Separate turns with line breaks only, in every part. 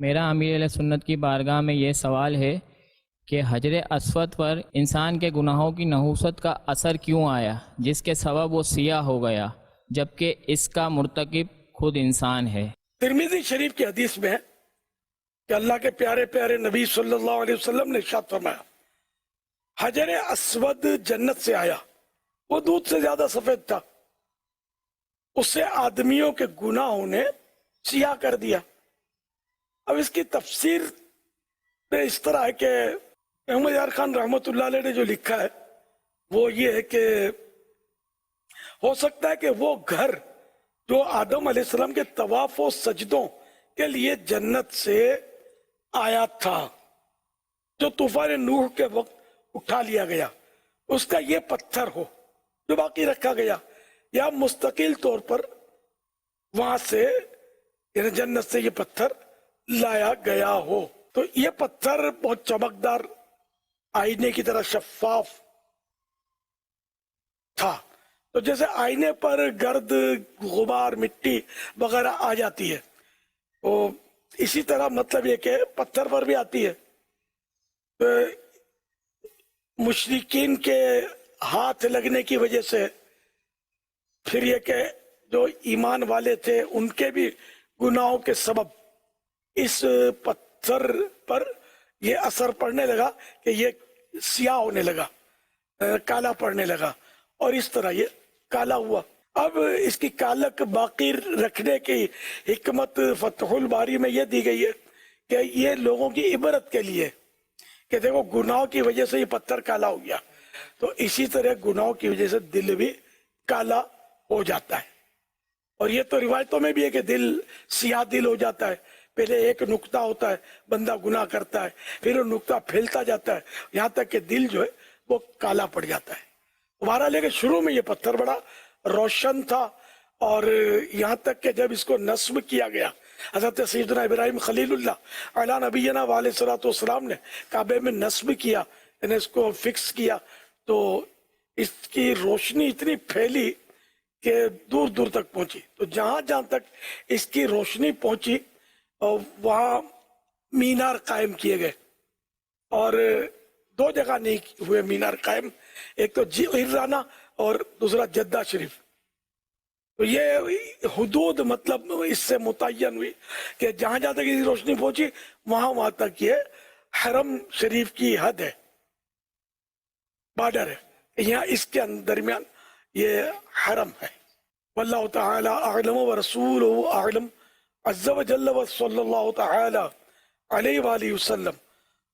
میرا امیر علیہ سنت کی بارگاہ میں یہ سوال ہے کہ حجر اسود پر انسان کے گناہوں کی نحوست کا اثر کیوں آیا جس کے سبب وہ سیاہ ہو گیا جبکہ اس کا مرتکب خود انسان ہے؟
ترمذی شریف کی حدیث میں ہے کہ اللہ کے پیارے پیارے نبی صلی اللہ علیہ وسلم نے ارشاد فرمایا حجر اسود جنت سے آیا، وہ دودھ سے زیادہ سفید تھا، اس سے آدمیوں کے گناہوں نے سیاہ کر دیا۔ اب اس کی تفسیر میں اس طرح ہے کہ محمد یار خان رحمۃ اللہ علیہ نے جو لکھا ہے وہ یہ ہے کہ ہو سکتا ہے کہ وہ گھر جو آدم علیہ السلام کے طواف و سجدوں کے لیے جنت سے آیا تھا، جو طوفان نوح کے وقت اٹھا لیا گیا، اس کا یہ پتھر ہو جو باقی رکھا گیا، یا مستقل طور پر وہاں سے یعنی جنت سے یہ پتھر لایا گیا ہو۔ تو یہ پتھر بہت چمکدار، آئینے کی طرح شفاف تھا، تو جیسے آئینے پر گرد غبار مٹی وغیرہ آ جاتی ہے، تو اسی طرح مطلب یہ کہ پتھر پر بھی آتی ہے۔ تو مشرکین کے ہاتھ لگنے کی وجہ سے، پھر یہ کہ جو ایمان والے تھے ان کے بھی گناہوں کے سبب اس پتھر پر یہ اثر پڑنے لگا کہ یہ سیاہ ہونے لگا، کالا پڑنے لگا، اور اس طرح یہ کالا ہوا۔ اب اس کی کالک باقی رکھنے کی حکمت فتح الباری میں یہ دی گئی ہے کہ یہ لوگوں کی عبرت کے لیے کہ دیکھو گناہوں کی وجہ سے یہ پتھر کالا ہو گیا، تو اسی طرح گناہوں کی وجہ سے دل بھی کالا ہو جاتا ہے۔ اور یہ تو روایتوں میں بھی ہے کہ دل سیاہ دل ہو جاتا ہے، پہلے ایک نقطہ ہوتا ہے، بندہ گناہ کرتا ہے، پھر وہ نقطہ پھیلتا جاتا ہے یہاں تک کہ دل جو ہے وہ کالا پڑ جاتا ہے۔ ہمارا لے کے شروع میں یہ پتھر بڑا روشن تھا، اور یہاں تک کہ جب اس کو نصب کیا گیا، حضرت سیدنا ابراہیم خلیل اللہ علیہ نبینا علیہ الصلوۃ والسلام نے کعبے میں نصب کیا، یعنی اس کو فکس کیا، تو اس کی روشنی اتنی پھیلی کہ دور دور تک پہنچی۔ تو جہاں جہاں تک اس کی روشنی پہنچی وہاں مینار قائم کیے گئے، اور دو جگہ نہیں ہوئے مینار قائم، ایک تو جعرانہ اور دوسرا جدہ شریف۔ تو یہ حدود مطلب اس سے متعین ہوئی کہ جہاں جہاں تک اس روشنی پہنچی وہاں تک یہ حرم شریف کی حد ہے، بارڈر ہے، یہاں اس کے درمیان یہ حرم ہے۔ واللہ تعالی اعلم ورسولہ اعلم عز وجل وصلی اللہ تعالی علیہ وآلہ وسلم۔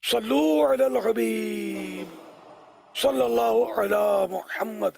صلو علی الحبیب صلی اللہ علی محمد۔